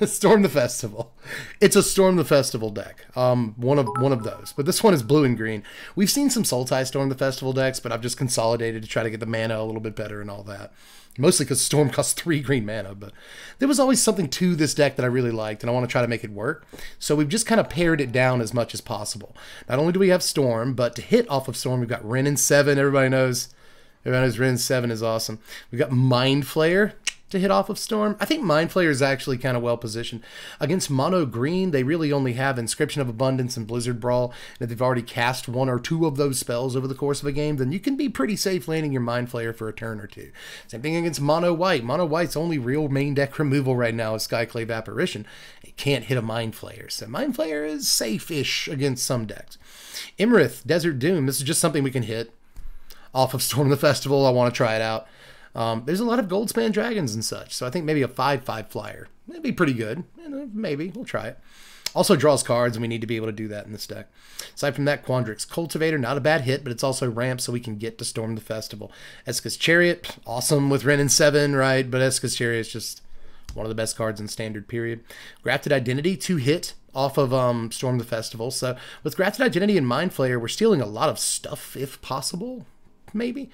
Storm the Festival. It's a Storm the Festival deck. One of those. But this one is blue and green. We've seen some Sultai Storm the Festival decks, but I've just consolidated to try to get the mana a little bit better and all that. Mostly because Storm costs 3 green mana, but there was always something to this deck that I really liked, and I want to try to make it work. So we've just kind of pared it down as much as possible. Not only do we have Storm, but to hit off of Storm, we've got Wrenn in 7. Everybody knows Wrenn in 7 is awesome. We've got Mind Flayer to hit off of Storm. I think Mind Flayer is actually kind of well positioned. Against Mono Green, they really only have Inscription of Abundance and Blizzard Brawl. And if they've already cast 1 or 2 of those spells over the course of a game, then you can be pretty safe landing your Mind Flayer for a turn or 2. Same thing against Mono White. Mono White's only real main deck removal right now is Skyclave Apparition. It can't hit a Mind Flayer. So Mind Flayer is safe-ish against some decks. Imrith, Desert Doom. This is just something we can hit off of Storm the Festival. I want to try it out. There's a lot of Goldspan Dragons and such, so I think maybe a 5/5 flyer. That'd be pretty good. Maybe. We'll try it. Also draws cards, and we need to be able to do that in this deck. Aside from that, Quandrix Cultivator, not a bad hit, but it's also ramp, so we can get to Storm the Festival. Esika's Chariot, awesome with Wrenn in 7, right? But Esika's Chariot is just one of the best cards in Standard, period. Grafted Identity, 2 hit off of Storm the Festival. So with Grafted Identity and Mind Flayer, we're stealing a lot of stuff, if possible, maybe.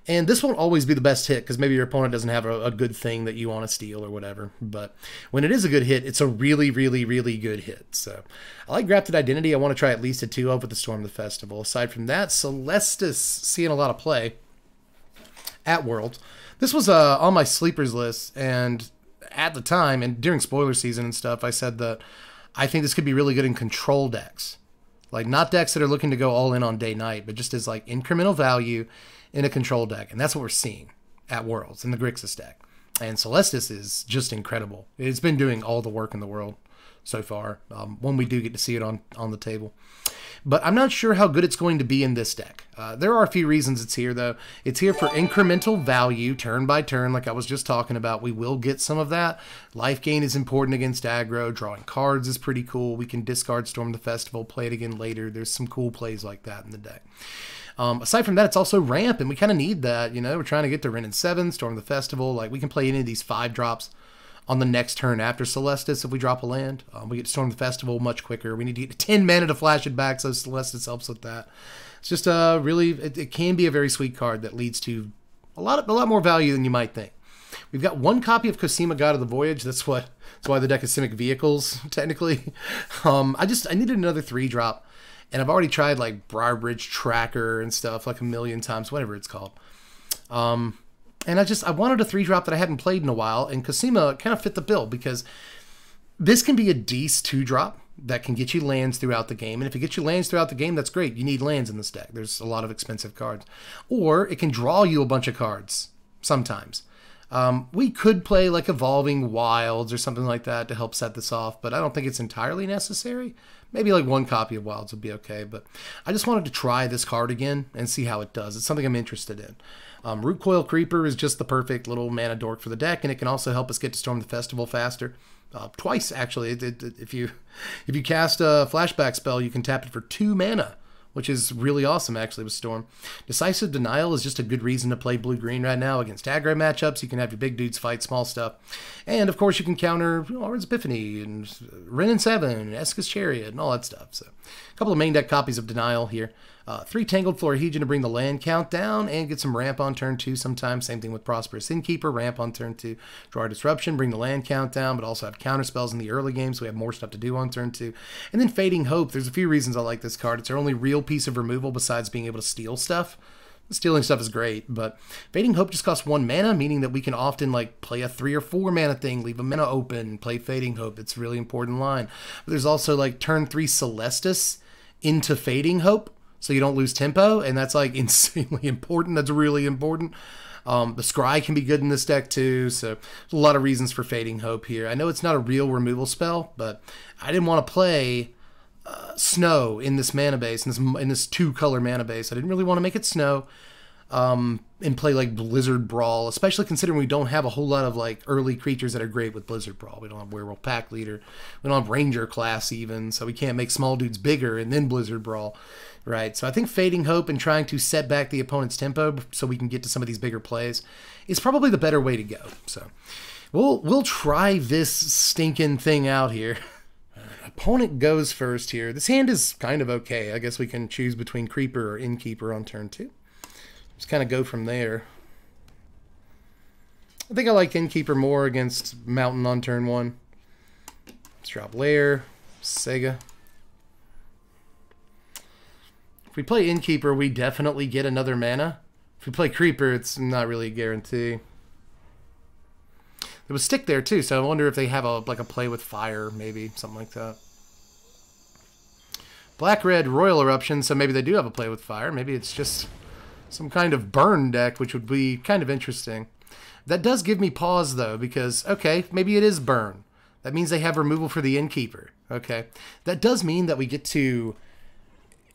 And this won't always be the best hit because maybe your opponent doesn't have a good thing that you want to steal or whatever. But when it is a good hit, it's a really, really, really good hit. So I like Grafted Identity. I want to try at least a 2 of with the Storm of the Festival. Aside from that, Celestis seeing a lot of play at Worlds. This was on my sleepers list, and at the time and during spoiler season and stuff, I said that I think this could be really good in control decks. Like not decks that are looking to go all in on day-night, but just as like incremental value in a control deck, and that's what we're seeing at Worlds in the Grixis deck. And Celestis is just incredible. It's been doing all the work in the world so far, when we do get to see it on the table. But I'm not sure how good it's going to be in this deck. There are a few reasons it's here, though. It's here for incremental value, turn by turn, like I was just talking about. We will get some of that. Life gain is important against aggro. Drawing cards is pretty cool. We can discard Storm the Festival, play it again later. There's some cool plays like that in the deck. Aside from that, it's also ramp, and we kind of need that. You know, we're trying to get to Wrenn in 7, Storm the Festival. Like, we can play any of these 5 drops on the next turn after Celestis if we drop a land. We get to Storm the Festival much quicker. We need to get to 10 mana to flash it back, so Celestis helps with that. It's just really, it can be a very sweet card that leads to a lot more value than you might think. We've got 1 copy of Cosima, God of the Voyage. That's why the deck is Simic Vehicles, technically. I needed another 3-drop. And I've already tried like Briarbridge Tracker and stuff like a million times, whatever it's called. And I wanted a 3-drop that I hadn't played in a while, and Cosima kind of fit the bill because this can be a decent 2-drop that can get you lands throughout the game. And if it gets you lands throughout the game, that's great. You need lands in this deck. There's a lot of expensive cards. Or it can draw you a bunch of cards sometimes. We could play like Evolving Wilds or something like that to help set this off, but I don't think it's entirely necessary. Maybe like 1 copy of Wilds would be okay, but I just wanted to try this card again and see how it does. It's something I'm interested in. Root Coil Creeper is just the perfect little mana dork for the deck, and it can also help us get to Storm the Festival faster. Twice, actually. If you cast a flashback spell, you can tap it for 2 mana, which is really awesome, actually, with Storm. Decisive Denial is just a good reason to play blue-green right now against aggro matchups. You can have your big dudes fight small stuff. And, of course, you can counter Aura's Epiphany and Wrenn in 7, Esika's Chariot, and all that stuff. So, a couple of main deck copies of Denial here. 3 Tangled Florhegian to bring the land count down and get some ramp on turn 2 sometimes. Same thing with Prosperous Innkeeper, ramp on turn 2. Draw Disruption, bring the land count down, but also have counter spells in the early game, so we have more stuff to do on turn 2. And then Fading Hope. There's a few reasons I like this card. It's our only real piece of removal besides being able to steal stuff. Stealing stuff is great, but Fading Hope just costs 1 mana, meaning that we can often like play a 3 or 4 mana thing, leave a mana open, play Fading Hope. It's a really important line. But there's also like turn 3 Celestis into Fading Hope, so you don't lose tempo, and that's like insanely important. That's really important. The Scry can be good in this deck too, so there's a lot of reasons for Fading Hope here. I know it's not a real removal spell, but I didn't want to play Snow in this mana base, in this 2-color mana base. I didn't really want to make it Snow and play like Blizzard Brawl, especially considering we don't have a whole lot of like early creatures that are great with Blizzard Brawl. We don't have Werewolf Pack Leader, we don't have Ranger class even, so we can't make small dudes bigger and then Blizzard Brawl, right? So I think Fading Hope and trying to set back the opponent's tempo so we can get to some of these bigger plays is probably the better way to go. So We'll try this stinking thing out here. Opponent goes first here. This hand is kind of okay. I guess we can choose between Creeper or Innkeeper on turn 2. Just kind of go from there. I think I like Innkeeper more against Mountain on turn 1. Let's drop Lair, Sega. If we play Innkeeper, we definitely get another mana. If we play Creeper, it's not really a guarantee. There was Stick there too, so I wonder if they have a play with fire, maybe something like that. Black-red Royal Eruption, so maybe they do have a play with fire. Maybe it's just some kind of burn deck, which would be kind of interesting. That does give me pause though, because okay, maybe it is burn. That means they have removal for the Innkeeper. Okay, that does mean that we get to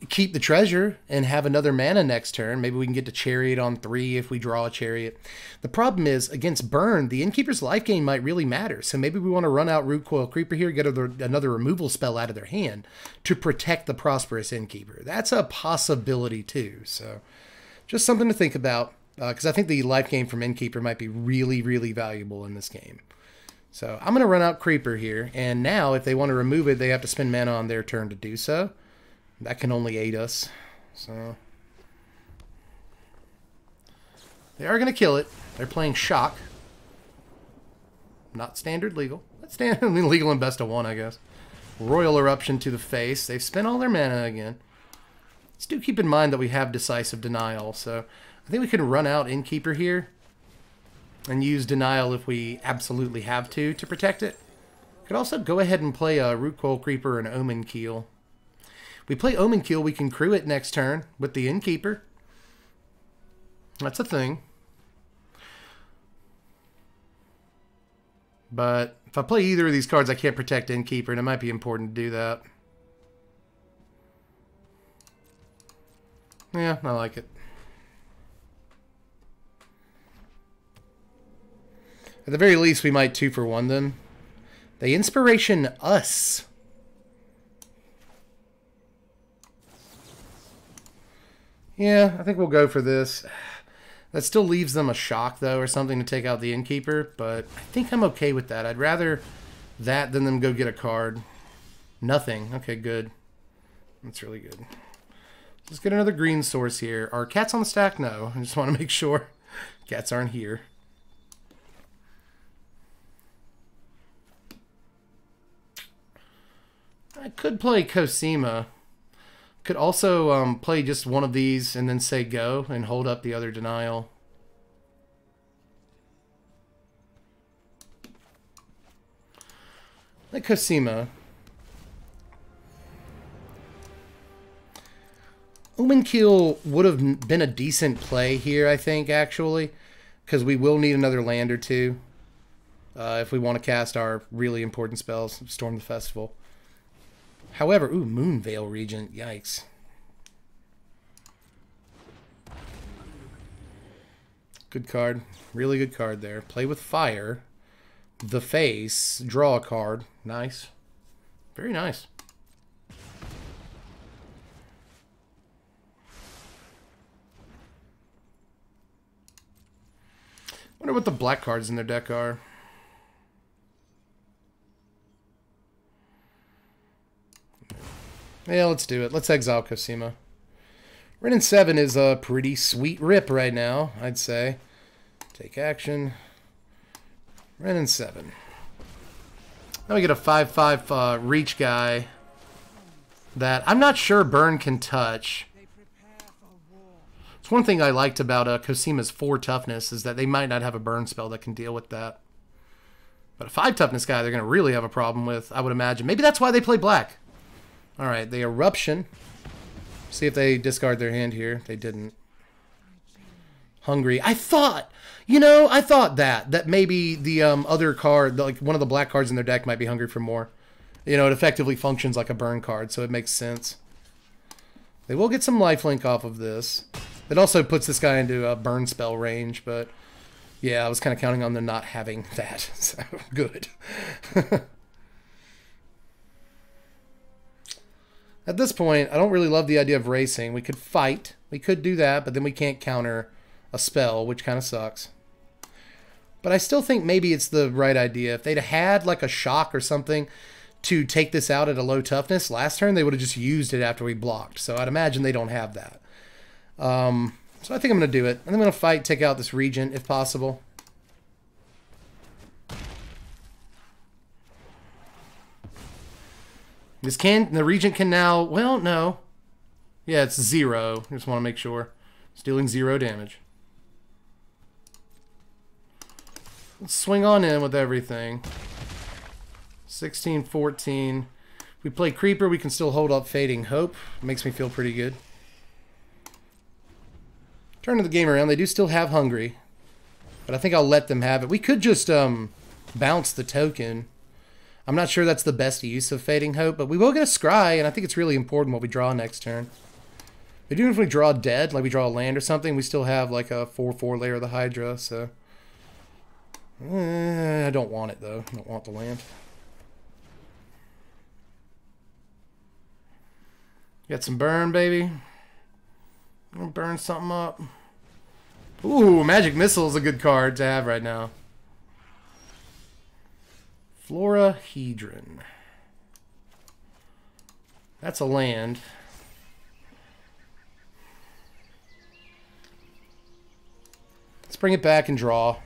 keep the treasure and have another mana next turn. Maybe we can get to Chariot on 3 if we draw a Chariot. The problem is, against burn, the Innkeeper's life gain might really matter. So maybe we want to run out Root Coil Creeper here, get another removal spell out of their hand to protect the Prosperous Innkeeper. That's a possibility too. So just something to think about, because I think the life gain from Innkeeper might be really, really valuable in this game. So I'm going to run out Creeper here, and now if they want to remove it, they have to spend mana on their turn to do so. That can only aid us. So they are going to kill it. They're playing Shock. Not standard legal. That's standard legal in best of 1, I guess. Royal Eruption to the face. They've spent all their mana again. Let's do keep in mind that we have Decisive Denial. So I think we can run out Innkeeper here and use Denial if we absolutely have to protect it. Could also go ahead and play a Root Coil Creeper and Omen Keel. If we play Omen Keel, we can crew it next turn with the Innkeeper. That's a thing. But if I play either of these cards, I can't protect Innkeeper, and it might be important to do that. Yeah, I like it. At the very least, we might 2-for-1 them. They Inspiration us. Yeah, I think we'll go for this. That still leaves them a Shock, though, or something to take out the Innkeeper, but I think I'm okay with that. I'd rather that than them go get a card. Nothing. Okay, good. That's really good. Let's get another green source here. Are cats on the stack? No. I just want to make sure cats aren't here. I could play Cosima. Could also play just one of these and then say go and hold up the other Denial. Like Cosima. Omen Keel would have been a decent play here, I think, actually. Because we will need another land or two. If we want to cast our really important spells. Storm the Festival. However, ooh, Moonveil Regent, yikes. Good card, really good card there. Play with fire, the face, draw a card, nice. Very nice. Wonder what the black cards in their deck are. Yeah, let's do it. Let's exile Cosima. Wrenn 7 is a pretty sweet rip right now, I'd say. Take action. Wrenn 7. Now we get a 5/5 reach guy that I'm not sure burn can touch. It's one thing I liked about Cosima's 4 toughness is that they might not have a burn spell that can deal with that. But a 5 toughness guy they're going to really have a problem with, I would imagine. Maybe that's why they play black. Alright, the Eruption. See if they discard their hand here. They didn't. Hungry. I thought, you know, I thought that maybe the other card, like one of the black cards in their deck might be hungry for more. You know, it effectively functions like a burn card, so it makes sense. They will get some lifelink off of this. It also puts this guy into a burn spell range, but yeah, I was kind of counting on them not having that, so good. At this point, I don't really love the idea of racing. We could fight. We could do that, but then we can't counter a spell, which kind of sucks. But I still think maybe it's the right idea. If they'd had like a shock or something to take this out at a low toughness last turn, they would have just used it after we blocked. So I'd imagine they don't have that. So I think I'm going to do it. And I'm going to fight, take out this Regent if possible. The Regent can now, well, no. Yeah, it's 0. I just want to make sure. It's dealing 0 damage. Let's swing on in with everything. 16, 14. If we play Creeper, we can still hold up Fading Hope. Makes me feel pretty good. Turning the game around, they do still have Hungry. But I think I'll let them have it. We could just bounce the token. I'm not sure that's the best use of Fading Hope, but we will get a Scry, and I think it's really important what we draw next turn. But even if we draw dead, like we draw a land or something, we still have like a 4/4 layer of the Hydra, so... I don't want it, though. I don't want the land. Got some burn, baby. I'm gonna burn something up. Ooh, Magic Missile is a good card to have right now. Florahedron. That's a land. Let's bring it back and draw.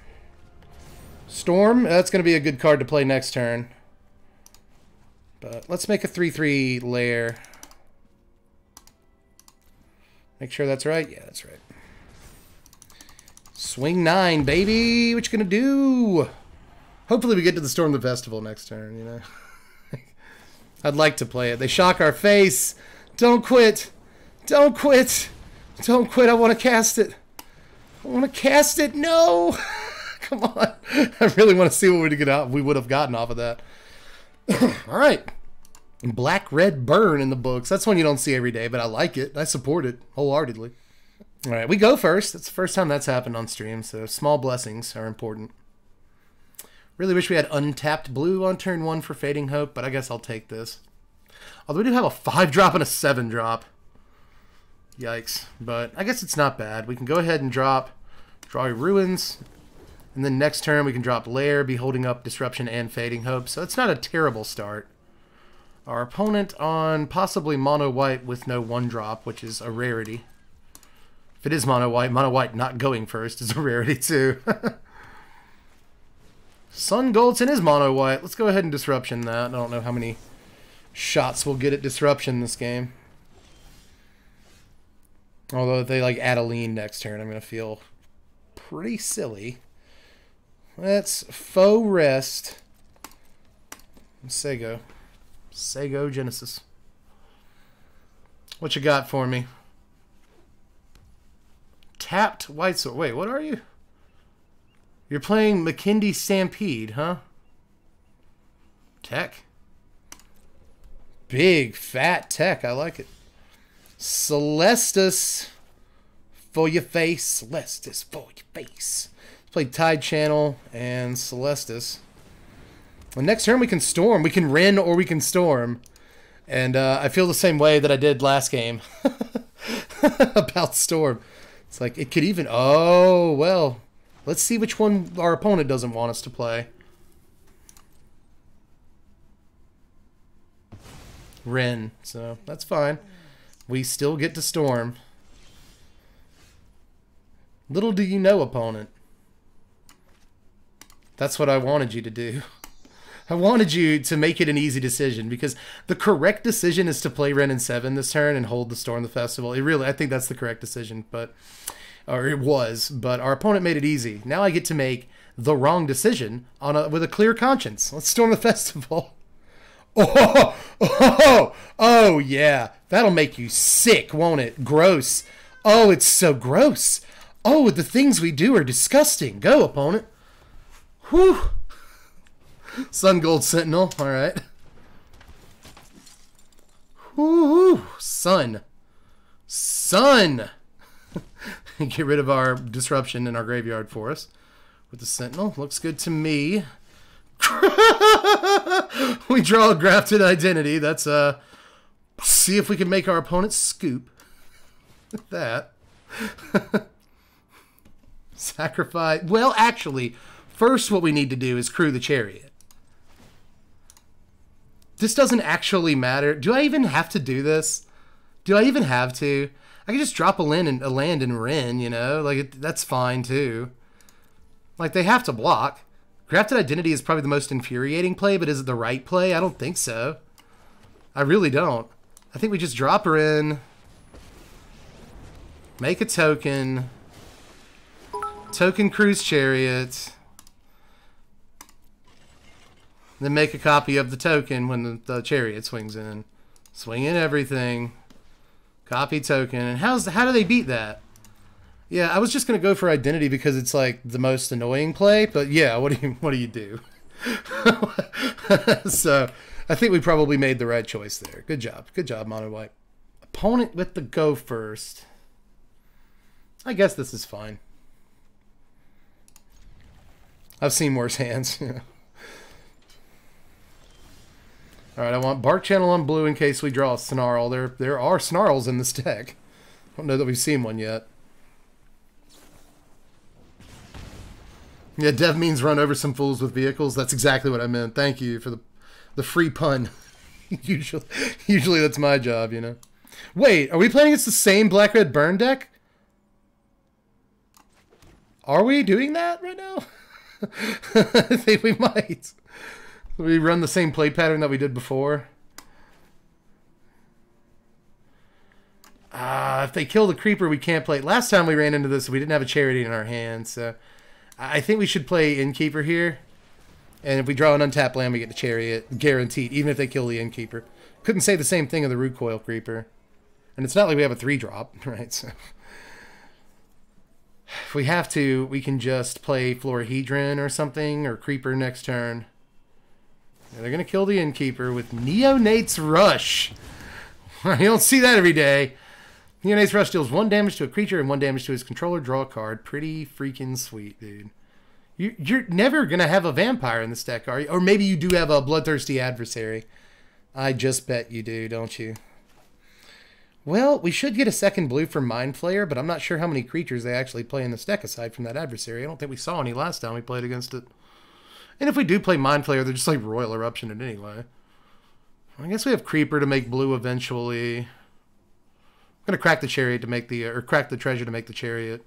Storm, that's going to be a good card to play next turn. But let's make a 3/3 lair. Make sure that's right. Yeah, that's right. Swing 9, baby. What you going to do? Hopefully we get to the Storm the Festival next turn, you know. I'd like to play it. They shock our face. Don't quit. Don't quit. Don't quit. I want to cast it. I want to cast it. No. Come on. I really want to see what we would have gotten off of that. All right. Black Red Burn in the books. That's one you don't see every day, but I like it. I support it wholeheartedly. All right, we go first. It's the first time that's happened on stream, so small blessings are important. Really wish we had untapped blue on turn 1 for Fading Hope, but I guess I'll take this. Although we do have a 5-drop and a 7-drop. Yikes. But I guess it's not bad. We can go ahead and draw Ruins. And then next turn we can drop Lair, be holding up Disruption and Fading Hope. So it's not a terrible start. Our opponent on possibly mono white with no 1-drop, which is a rarity. If it is mono white not going first is a rarity too. Sun Goldson is mono white. Let's go ahead and Disruption that. I don't know how many shots we'll get at Disruption this game. Although if they like add a lean next turn, I'm going to feel pretty silly. Let's faux rest. Sego. Sego Genesis. What you got for me? Tapped White Sword. Wait, what are you? You're playing McKindy Stampede, huh? Tech. Big, fat tech. I like it. Celestus for your face. Celestus for your face. Play Tide Channel and Celestus. Well, next turn we can Storm. We can Wrenn or we can Storm. And I feel the same way that I did last game about Storm. It's like it could even... Oh, well. Let's see which one our opponent doesn't want us to play. Wrenn. So that's fine. We still get to Storm. Little do you know, opponent. That's what I wanted you to do. I wanted you to make it an easy decision because the correct decision is to play Wrenn in 7 this turn and hold the Storm the Festival. I think that's the correct decision, or it was, but our opponent made it easy. Now I get to make the wrong decision with a clear conscience. Let's Storm the Festival. Oh, yeah. That'll make you sick, won't it? Gross. Oh, it's so gross. Oh, the things we do are disgusting. Go, opponent. Whew. Sun Gold Sentinel. All right. Whew. Sun. Get rid of our Disruption in our graveyard for us with the Sentinel. Looks good to me. We draw a Grafted Identity. That's see if we can make our opponent scoop. That. Sacrifice. Well, actually, First, what we need to do is crew the Chariot. This doesn't actually matter. Do I even have to do this? Do I even have to? I can just drop a land in Wrenn, you know? Like, that's fine, too. Like, they have to block. Crafted Identity is probably the most infuriating play, but is it the right play? I don't think so. I really don't. I think we just drop her in. Make a token. Token Cruise Chariot. Then make a copy of the token when the Chariot swings in. Swing in everything. Copy token. And how do they beat that? Yeah, I was just gonna go for Identity because it's like the most annoying play, but yeah, what do you do? So I think we probably made the right choice there. Good job, Mono White. Opponent with the go first. I guess this is fine. I've seen worse hands. Alright, I want Bark Channel on blue in case we draw a Snarl. There are Snarls in this deck. I don't know that we've seen one yet. Yeah, Dev means run over some fools with vehicles. That's exactly what I meant. Thank you for the free pun. Usually that's my job, you know. Wait, are we playing against the same black-red burn deck? Are we doing that right now? I think we might. We run the same play pattern that we did before. If they kill the creeper, we can't play. Last time we ran into this, we didn't have a Chariot in our hand, so I think we should play Innkeeper here. And if we draw an untapped land, we get the Chariot, guaranteed, even if they kill the Innkeeper. Couldn't say the same thing of the Root Coil Creeper. And it's not like we have a 3-drop, right? So if we have to, we can just play Florahedron or something, or Creeper next turn. And they're going to kill the Innkeeper with Neonate's Rush. You don't see that every day. Neonate's Rush deals 1 damage to a creature and 1 damage to his controller. Draw a card. Pretty freaking sweet, dude. You're never going to have a vampire in this deck, are you? Or maybe you do have a Bloodthirsty Adversary. I just bet you do, don't you? Well, we should get a second blue from Mind Flayer, but I'm not sure how many creatures they actually play in this deck aside from that Adversary. I don't think we saw any last time we played against it. And if we do play Mind Flayer, they're just like Royal Eruption it anyway. I guess we have Creeper to make blue eventually. I'm going to crack the Chariot to make the... or crack the Treasure to make the Chariot.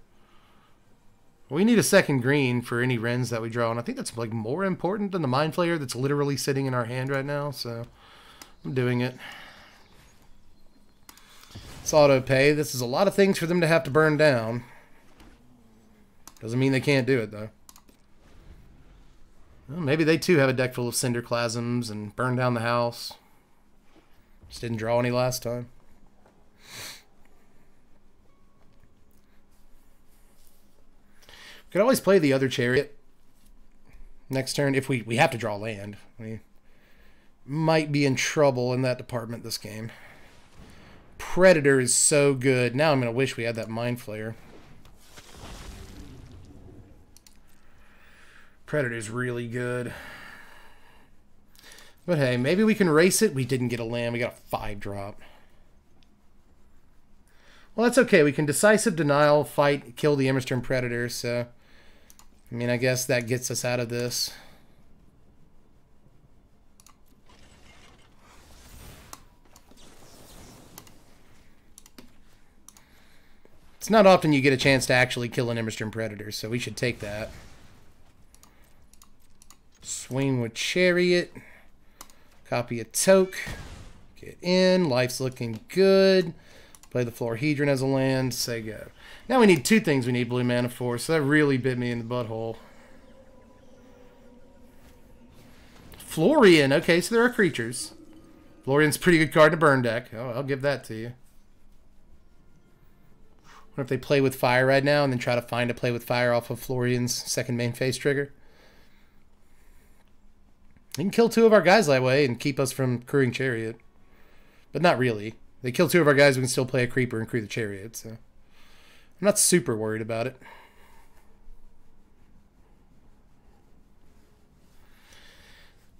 We need a second green for any Wrenns that we draw, and I think that's like more important than the Mind Flayer that's literally sitting in our hand right now, so I'm doing it. It's auto pay. This is a lot of things for them to have to burn down. Doesn't mean they can't do it, though. Well, maybe they too have a deck full of Cinderclasms and burn down the house. Just didn't draw any last time. Could always play the other Chariot next turn if we have to draw land. We might be in trouble in that department this game. Predator is so good. Now I'm going to wish we had that Mind Flayer. Predator's really good. But hey, maybe we can race it. We didn't get a land. We got a 5-drop. Well, that's okay. We can Decisive Denial, fight, kill the Immersturm Predator. So, I mean, I guess that gets us out of this. It's not often you get a chance to actually kill an Immersturm Predator, so we should take that. Swing with Chariot. Copy a Toke. Get in. Life's looking good. Play the Florahedron as a land. Say go. Now we need 2 things we need blue mana for, so that really bit me in the butthole. Florian. Okay, so there are creatures. Florian's a pretty good card to burn deck. Oh, I'll give that to you. What if they play with fire right now and then try to find a play with fire off of Florian's second main phase trigger? They can kill 2 of our guys that way and keep us from crewing Chariot. But not really. They kill 2 of our guys, we can still play a Creeper and crew the Chariot, so I'm not super worried about it.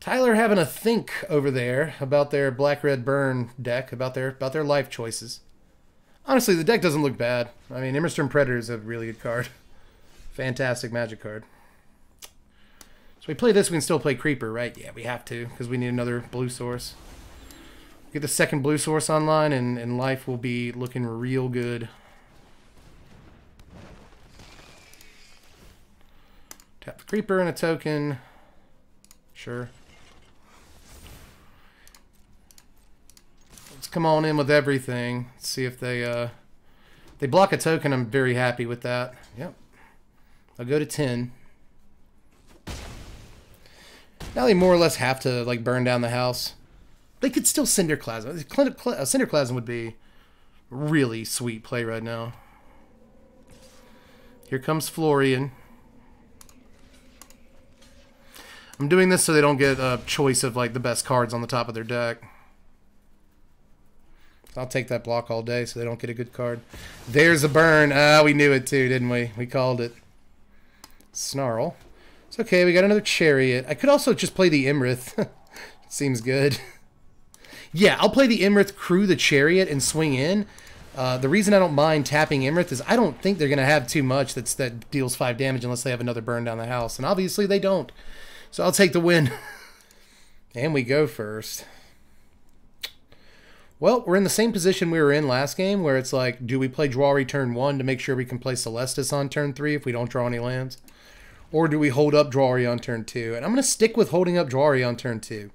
Tyler having a think over there about their black-red burn deck, about their life choices. Honestly, the deck doesn't look bad. I mean, Immersturm Predator is a really good card. Fantastic Magic card. So we play this, we can still play Creeper, right? Yeah, we have to, because we need another blue source. Get the second blue source online, and life will be looking real good. Tap the Creeper and a token. Sure. Let's come on in with everything. Let's see if they block a token. I'm very happy with that. Yep. I'll go to 10. Now they more or less have to like burn down the house. They could still Cinderclasm. Cinderclasm would be really sweet play right now. Here comes Florian. I'm doing this so they don't get a choice of like the best cards on the top of their deck. I'll take that block all day so they don't get a good card. There's a burn. Ah, we knew it too, didn't we? We called it. Snarl. It's okay, we got another Chariot. I could also just play the Imrith. Seems good. Yeah, I'll play the Imrith, crew the Chariot, and swing in. The reason I don't mind tapping Imrith is I don't think they're going to have too much that deals 5 damage unless they have another burn down the house. And obviously they don't. So I'll take the win. And we go first. Well, we're in the same position we were in last game, where it's like, do we play Drawry turn 1 to make sure we can play Celestis on turn 3 if we don't draw any lands? Or do we hold up Drawry on turn 2? And I'm going to stick with holding up Drawry on turn 2.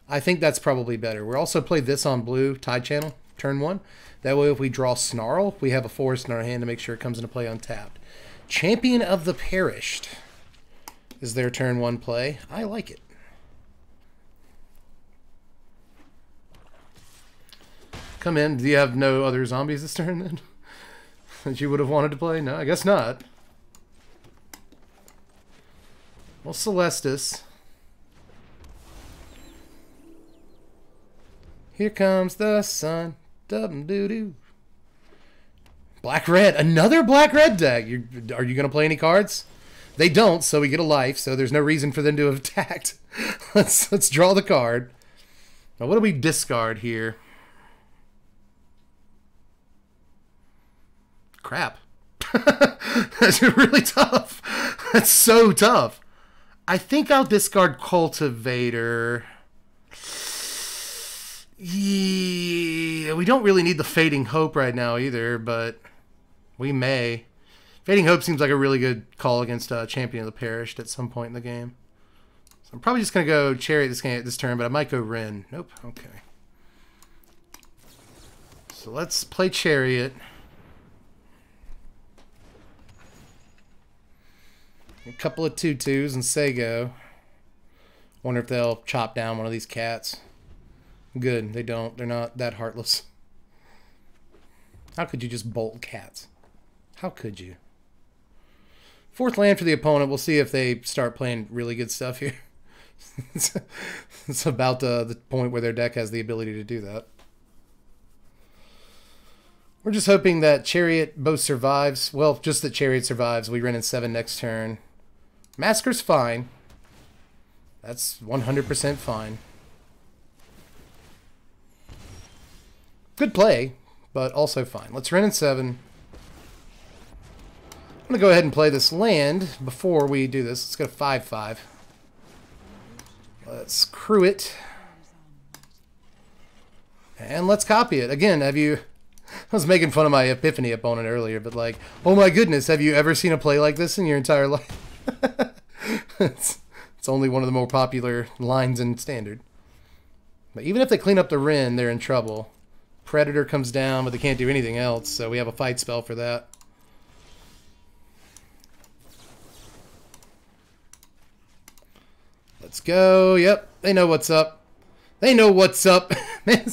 I think that's probably better. We'll also play this on blue, Tide Channel, turn 1. That way if we draw Snarl, we have a forest in our hand to make sure it comes into play untapped. Champion of the Perished is their turn 1 play. I like it. Come in. Do you have no other zombies this turn then? That you would have wanted to play? No, I guess not. Well, Celestis. Here comes the sun. Doo-doo. Black-red. Another black-red deck. Are you going to play any cards? They don't, so we get a life, so there's no reason for them to have attacked. Let's draw the card. Now, what do we discard here? Crap. That's really tough. That's so tough. I think I'll discard Cultivator. Yeah, we don't really need the Fading Hope right now either, but we may. Fading Hope seems like a really good call against Champion of the Perished at some point in the game. So I'm probably just going to go Chariot this turn, but I might go Wrenn. Nope. Okay. So let's play Chariot. A couple of 2/2s and say go. Wonder if they'll chop down one of these cats. Good, they don't. They're not that heartless. How could you just bolt cats? How could you? 4th land for the opponent. We'll see if they start playing really good stuff here. It's about the point where their deck has the ability to do that. We're just hoping that Chariot both survives. Well, just that Chariot survives. We run in 7 next turn. Masker's fine. That's 100% fine. Good play, but also fine. Let's run in 7. I'm going to go ahead and play this land before we do this. Let's go 5/5. Let's crew it. And let's copy it. Again, I was making fun of my Epiphany opponent earlier, but like, oh my goodness, have you ever seen a play like this in your entire life? It's only one of the more popular lines in Standard. But even if they clean up the Wrenn, they're in trouble. Predator comes down, but they can't do anything else, so we have a fight spell for that. Let's go. Yep, they know what's up. They know what's up. Man,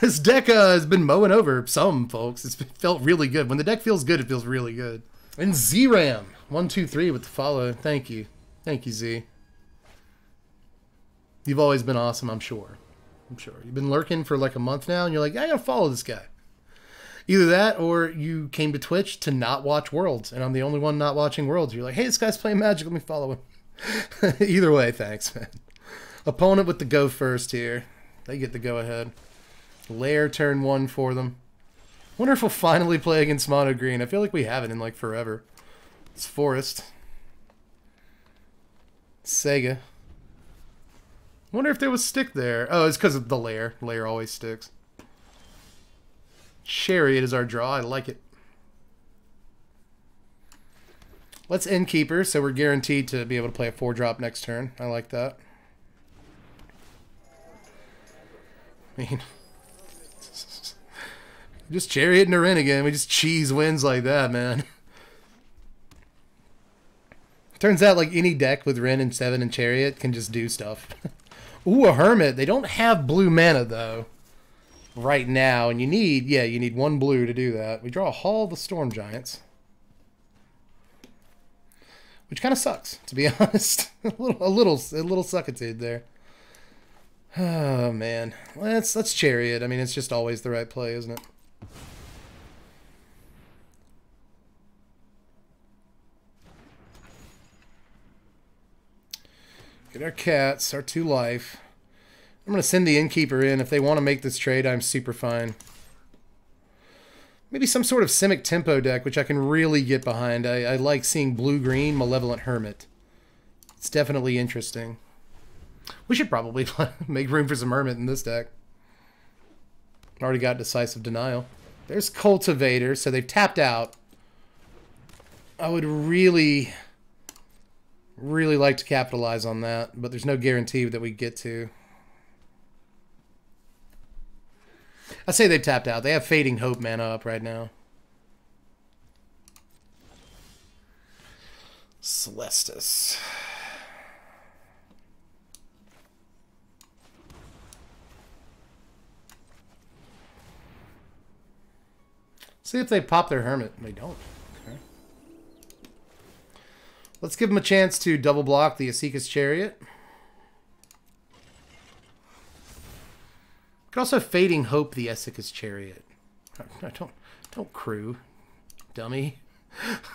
this deck has been mowing over some folks. It's felt really good. When the deck feels good, it feels really good. And Z-Ram. 1, 2, 3 with the follow. Thank you. Thank you, Z. You've always been awesome, I'm sure. I'm sure. You've been lurking for like a month now, and you're like, I gotta follow this guy. Either that, or you came to Twitch to not watch Worlds, and I'm the only one not watching Worlds. You're like, hey, this guy's playing Magic, let me follow him. Either way, thanks, man. Opponent with the go first here. They get the go ahead. Lair turn 1 for them. Wonder if we'll finally play against Mono Green. I feel like we haven't in like forever. It's Forest. Sega. Wonder if there was stick there. Oh, it's because of the lair. Lair always sticks. Chariot is our draw. I like it. Let's Innkeeper, so we're guaranteed to be able to play a 4-drop next turn. I like that. I mean, just Chariot and a Wrenn again. We just cheese wins like that, man. Turns out, like, any deck with Wrenn and 7 and Chariot can just do stuff. Ooh, a Hermit. They don't have blue mana, though, right now. And you need, yeah, you need 1 blue to do that. We draw a Hall of the Storm Giants. Which kind of sucks, to be honest. a little suckitude there. Oh, man. Let's Chariot. I mean, it's just always the right play, isn't it? Get our cats, our 2 life. I'm going to send the Innkeeper in. If they want to make this trade, I'm super fine. Maybe some sort of Simic tempo deck, which I can really get behind. I like seeing blue-green Malevolent Hermit. It's definitely interesting. We should probably make room for some Hermit in this deck. Already got Decisive Denial. There's Cultivator, so they've tapped out. I would really like to capitalize on that, but there's no guarantee that we get to. I say they've tapped out. They have Fading Hope mana up right now. Celestis. See if they pop their Hermit. They don't. Okay. Let's give them a chance to double block the Esika's Chariot. Could also Fading Hope the Esika's Chariot. No, don't crew, dummy.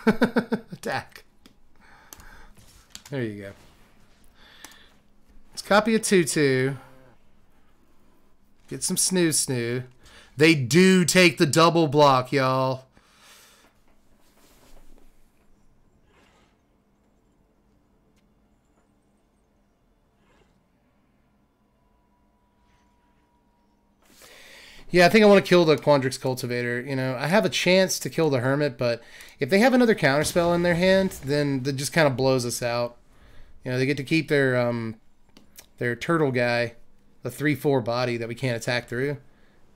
Attack. There you go. Let's copy a 2/2. Get some snoo. They do take the double block, y'all. Yeah, I think I want to kill the Quandrix Cultivator. You know, I have a chance to kill the Hermit, but if they have another counterspell in their hand, then that just kind of blows us out. You know, they get to keep their turtle guy, the 3/4 body that we can't attack through,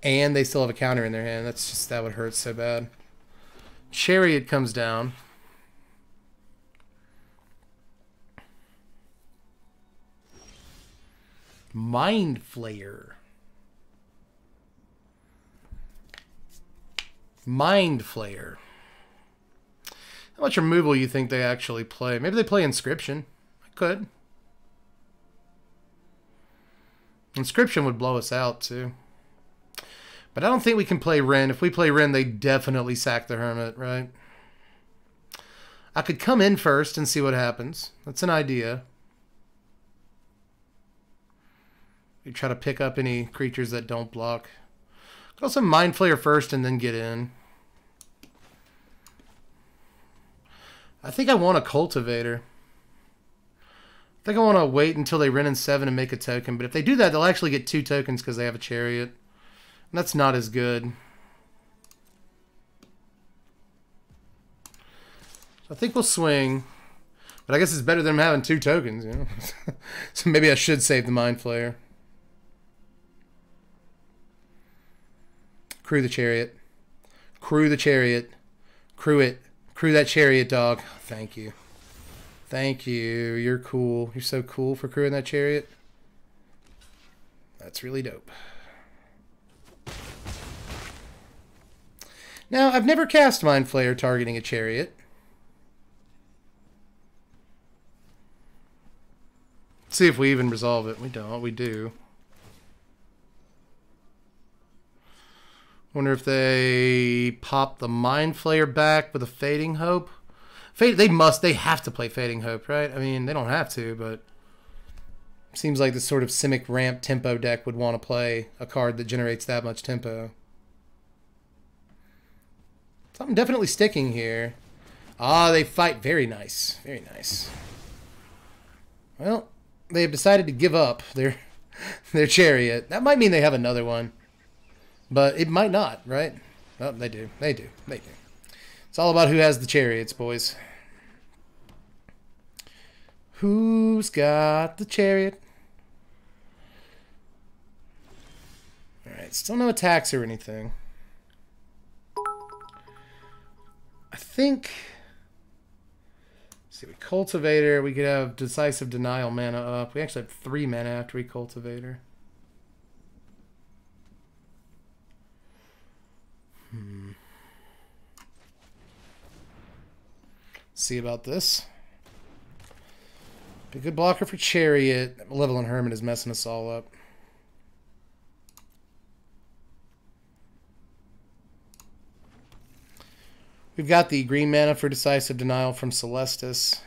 and they still have a counter in their hand. That would hurt so bad. Chariot comes down. Mind Flayer. Mind Flayer. How much removal you think they actually play? Maybe they play Inscription. I could. Inscription would blow us out, too. But I don't think we can play Wrenn. If we play Wrenn, they definitely sack the Hermit, right? I could come in first and see what happens. That's an idea. You try to pick up any creatures that don't block. Could also Mind Flayer first and then get in. I think I want a Cultivator. I think I want to wait until they Wrenn in 7 and make a token. But if they do that, they'll actually get 2 tokens because they have a Chariot. And that's not as good. So I think we'll swing. But I guess it's better than having 2 tokens, you know. So maybe I should save the Mind Flayer. Crew the Chariot. Crew the Chariot. Crew it. Crew that Chariot, dog. Thank you. Thank you. You're cool. You're so cool for crewing that Chariot. That's really dope. Now, I've never cast Mind Flayer targeting a Chariot. Let's see if we even resolve it. We don't. We do. Wonder if they pop the Mind Flayer back with a Fading Hope. They have to play Fading Hope, right? I mean, they don't have to, but seems like this sort of Simic ramp tempo deck would want to play a card that generates that much tempo. Something definitely sticking here. Ah, they fight. Very nice. Very nice. Well, they have decided to give up their Chariot. That might mean they have another one. But it might not, right? Oh, they do. They do. They do. It's all about who has the Chariots, boys. Who's got the Chariot? Alright, still no attacks or anything. I think... Let's see, we Cultivator. We could have Decisive Denial mana up. We actually have 3 mana after we Cultivator. See about this. Be a good blocker for Chariot. Malevolent Hermit is messing us all up. We've got the green mana for Decisive Denial from Celestis.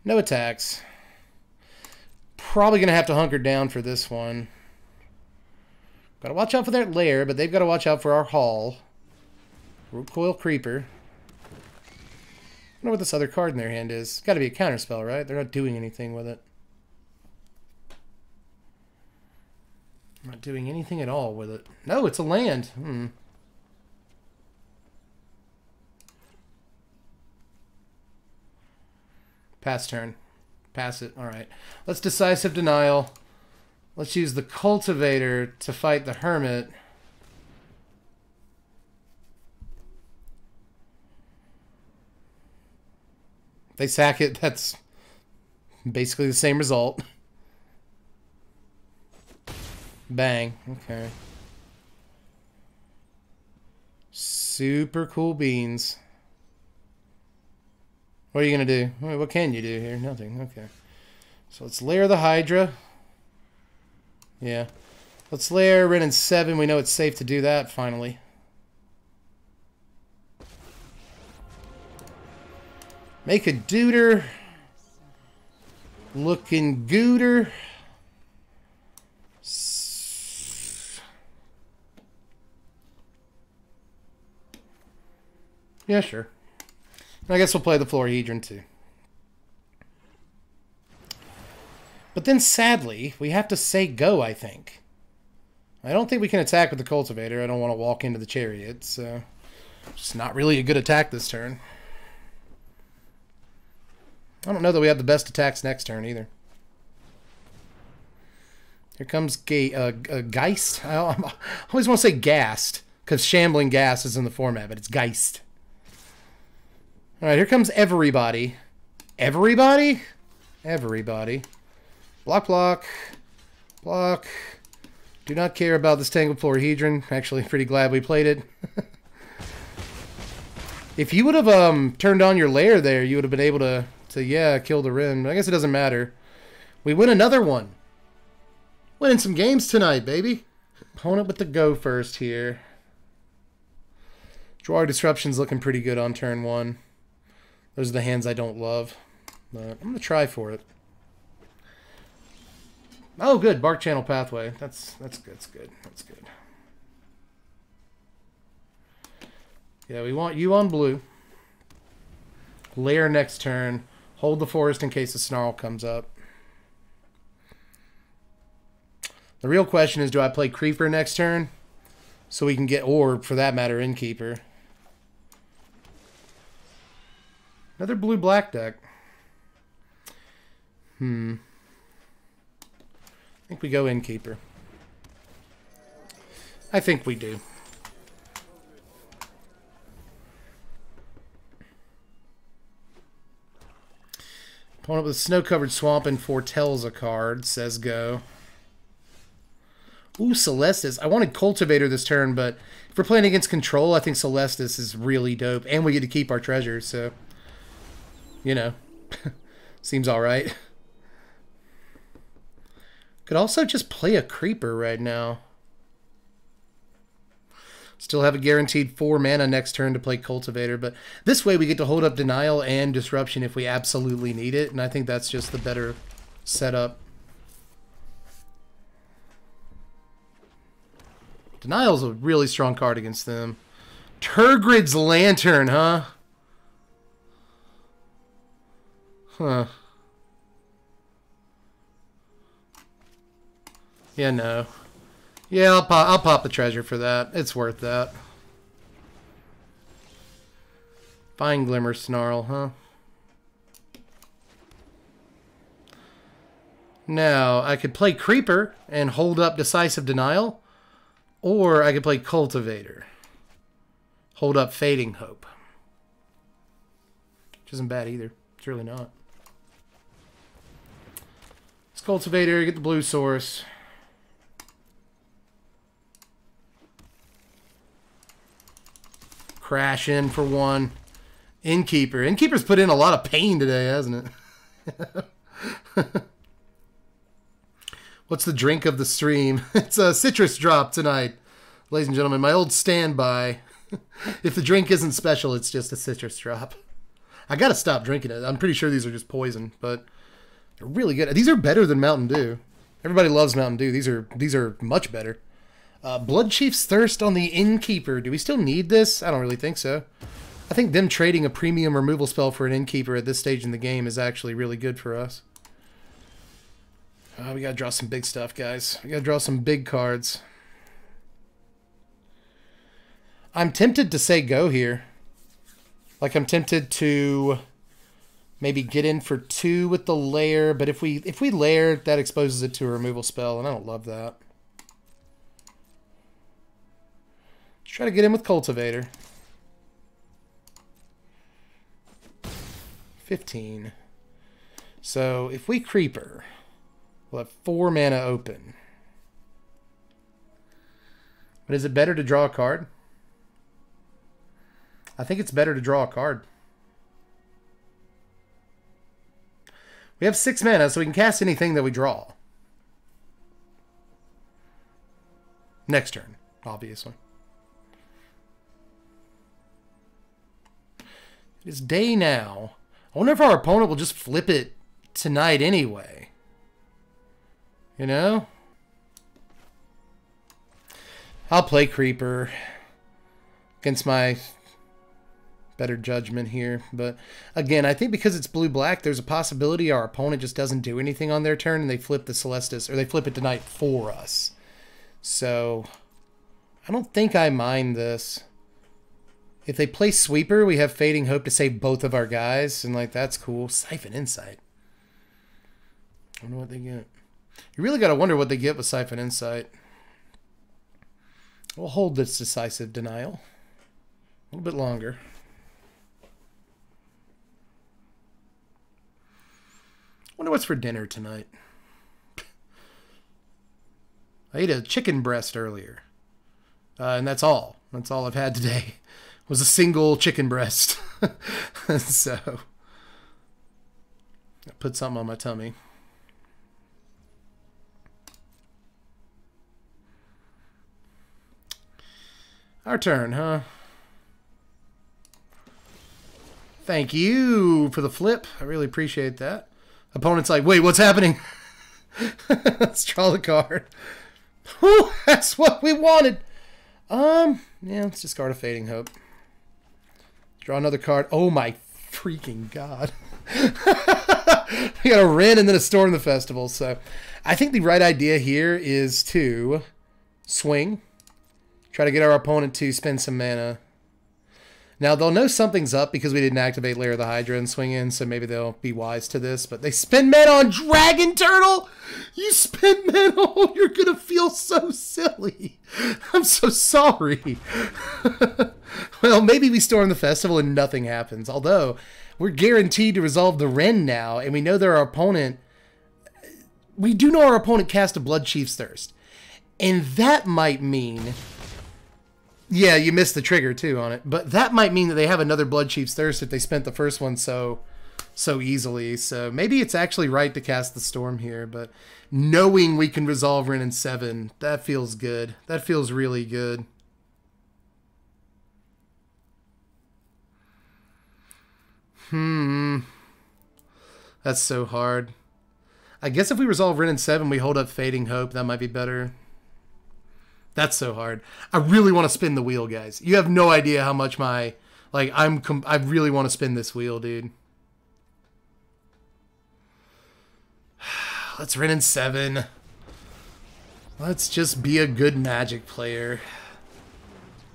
No attacks. Probably going to have to hunker down for this one. Got to watch out for that lair, but they've got to watch out for our Hall. Root Coil Creeper. I wonder what this other card in their hand is. It's got to be a counterspell, right? They're not doing anything with it. Not doing anything at all with it. No, it's a land. Pass turn. Pass it. All right. Let's Decisive Denial. Let's use the Cultivator to fight the Hermit. If they sack it, that's basically the same result. Bang. Okay. Super cool beans. What are you going to do? What can you do here? Nothing. Okay. So let's layer the Hydra. Yeah. Let's layer Wrenn in 7. We know it's safe to do that, finally. Make a Deuter. Looking gooder. Yeah, sure. I guess we'll play the Florahedron too. But then, sadly, we have to say go, I think. I don't think we can attack with the Cultivator. I don't want to walk into the Chariot, so... It's not really a good attack this turn. I don't know that we have the best attacks next turn, either. Here comes Geist. I always want to say Gast, because Shambling Gas is in the format, but it's Geist. Alright, here comes everybody. Everybody? Everybody. Block, block. Block. Do not care about this Tangled Florahedron. Actually, pretty glad we played it. If you would have turned on your lair there, you would have been able to yeah, kill the Wrenn. I guess it doesn't matter. We win another one. Winning some games tonight, baby. Opponent with the go first here. Draw Disruption's looking pretty good on turn 1. Those are the hands I don't love. But I'm going to try for it. Oh, good. Bark Channel Pathway. That's good. That's good. That's good. Yeah, we want you on blue. Lair next turn. Hold the forest in case a Snarl comes up. The real question is, do I play Creeper next turn? So we can get Orb, for that matter, Innkeeper. Another blue-black deck. I think we go Innkeeper. I think we do. Opponent with Snow-Covered Swamp and foretells a card. Says go. Ooh, Celestis. I wanted Cultivator this turn, but if we're playing against Control, I think Celestis is really dope. And we get to keep our treasures, so... You know. Seems alright. Could also just play a Creeper right now. Still have a guaranteed 4 mana next turn to play Cultivator, but this way we get to hold up Denial and Disruption if we absolutely need it, and I think that's just the better setup. Denial's a really strong card against them. Turgrid's Lantern, huh? Huh. Yeah, no. Yeah, I'll pop the treasure for that. It's worth that. Fine Glimmer Snarl, huh? Now, I could play Creeper and hold up Decisive Denial, or I could play Cultivator. Hold up Fading Hope. Which isn't bad either. It's really not. It's Cultivator, get the blue source. Crash in for one. Innkeeper. Innkeeper's put in a lot of pain today, hasn't it? What's the drink of the stream? It's a citrus drop tonight, ladies and gentlemen. My old standby. If the drink isn't special, it's just a citrus drop. I gotta stop drinking it. I'm pretty sure these are just poison, but they're really good. These are better than Mountain Dew. Everybody loves Mountain Dew. These are much better. Blood Chief's Thirst on the Innkeeper. Do we still need this? I don't really think so. I think them trading a premium removal spell for an Innkeeper at this stage in the game is actually really good for us. We gotta draw some big stuff, guys. We gotta draw some big cards. I'm tempted to say go here. Like, I'm tempted to maybe get in for 2 with the lair, but if we lair, that exposes it to a removal spell, and I don't love that. Let's try to get in with Cultivator. 15. So if we Creeper, we'll have 4 mana open. But is it better to draw a card? I think it's better to draw a card. We have 6 mana, so we can cast anything that we draw. Next turn, obviously. It is day now. I wonder if our opponent will just flip it tonight anyway. You know? I'll play Creeper against my better judgment here. But again, I think because it's blue-black, there's a possibility our opponent just doesn't do anything on their turn and they flip the Celestis, or they flip it tonight for us. So I don't think I mind this. If they play Sweeper, we have Fading Hope to save both of our guys, and like that's cool. Siphon Insight. I wonder what they get. You really got to wonder what they get with Siphon Insight. We'll hold this Decisive Denial a little bit longer. Wonder what's for dinner tonight. I ate a chicken breast earlier, and that's all. That's all I've had today. Was a single chicken breast. So I put something on my tummy. Our turn, huh? Thank you for the flip. I really appreciate that. Opponent's like, wait, what's happening? Let's draw the card. Whew, that's what we wanted. Yeah, let's discard a Fading Hope. Draw another card. Oh my freaking god. We got a Wrenn and then a Storm the Festival. So I think the right idea here is to swing. Try to get our opponent to spend some mana. Now, they'll know something's up because we didn't activate Lair of the Hydra and swing in, so maybe they'll be wise to this. But they spend mana on Dragon Turtle? You spend mana? Oh, you're going to feel so silly. I'm so sorry. Well, maybe we storm the festival and nothing happens. Although, we're guaranteed to resolve the Wrenn now, and we know that our opponent... We do know our opponent cast a Blood Chief's Thirst. And that might mean... Yeah, you missed the trigger, too, on it. But that might mean that they have another Blood Chief's Thirst if they spent the first one so easily. So maybe it's actually right to cast the Storm here. But knowing we can resolve Wrenn in 7, that feels good. That feels really good. That's so hard. I guess if we resolve Wrenn in 7, we hold up Fading Hope. That might be better. That's so hard. I really want to spin the wheel, guys. You have no idea how much my... Like, I really want to spin this wheel, dude. Let's Wrenn in 7. Let's just be a good Magic player.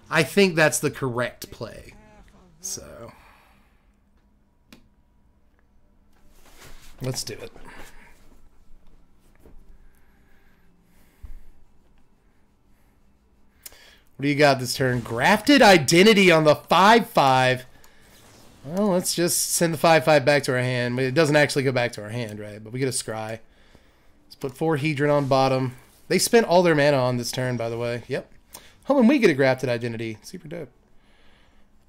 I think that's the correct play. So... let's do it. What do you got this turn? Grafted Identity on the 5/5. Well, let's just send the 5/5 back to our hand. It doesn't actually go back to our hand, right? But we get a scry. Let's put 4 Hedron on bottom. They spent all their mana on this turn, by the way. Yep. Oh, and we get a Grafted Identity. Super dope.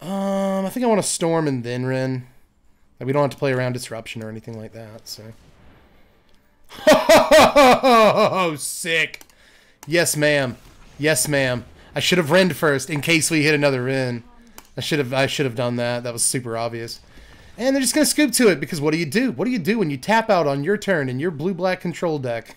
I think I want to Storm and then Wrenn. We don't have to play around Disruption or anything like that, so. Oh, sick. Yes, ma'am. Yes, ma'am. I should have Wrenned first in case we hit another Wrenn. I should have done that. That was super obvious. And they're just going to scoop to it because what do you do? What do you do when you tap out on your turn in your blue-black control deck?